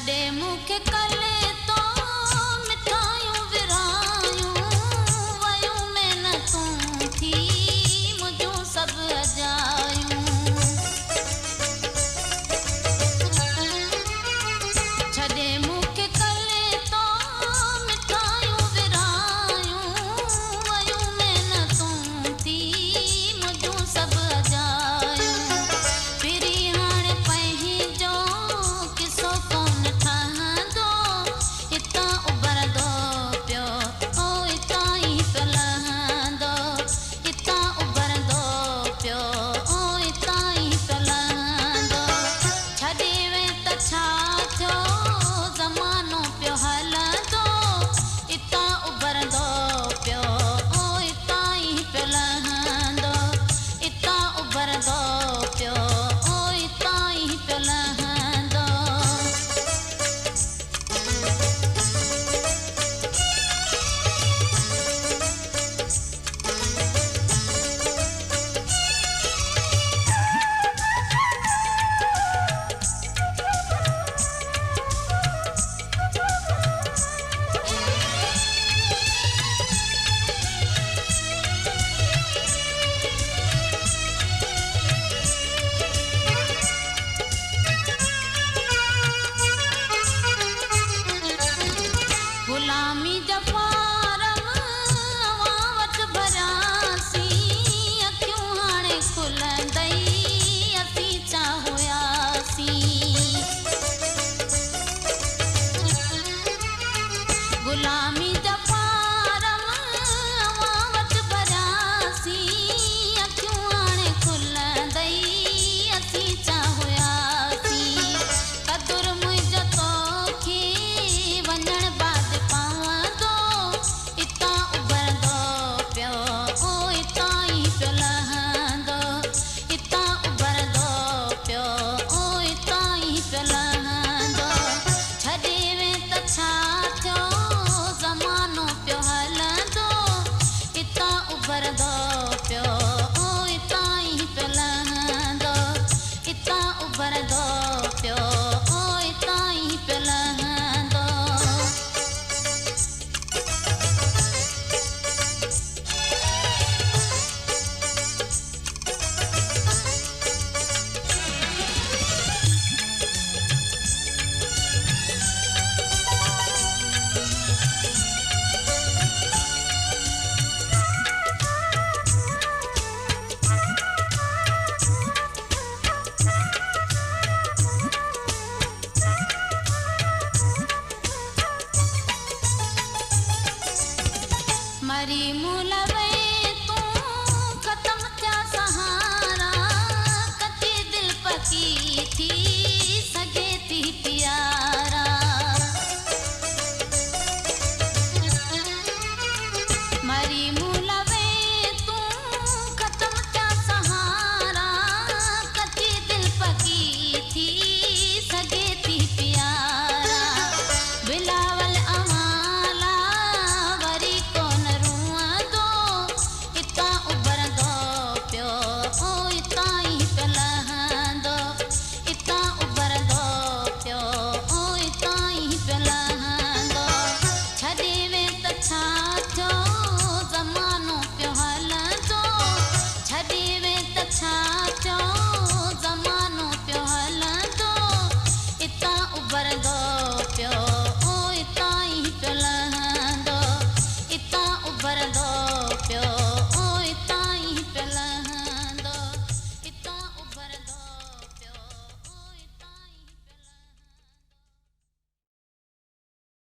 छॾे मूंखे कले तो मिठायूं विरायूं वयूं महिनतूं थी मुंहिंजूं सभु अजायूं छॾे मूंखे कले तो मिठायूं विरायूं वयूं महिनतूं थी मुंहिंजूं सभु अजायूं फिरी हाणे पंहिंजो किसो कोन ठहंदो हितां उभरंदो पियो ओ हितां ई पियो लहंदो हितां उभरंदो पियो ओ हितां ई पियो लहंदो छॾे वे त छा थियो ज़मानो पियो हलंदो हितां उभरंदो पियो ओ हितां ई पियो लहंदो हितां उभरंदो पियो ओ हितां ई पियो लहंदो गुलामी जा फारम अवां वटि भरियासीं अखियूं हाणे खुलंदई असीं छा हुयासीं गुलामी जा फारम अवां वटि भरियासीं अखियूं हाणे खुलंदई असीं छा हुयासीं कदुर मुंहिंजो तोखे वञण बाद पवंदो हितां उभरंदो पियो ओ हितां ई पियो लहंदो हितां उभरंदो पियो ओ हितां ई पियो लहंदो छॾे वे त छा थियो ज़मानो पियो हलंदो हितां उभरंदो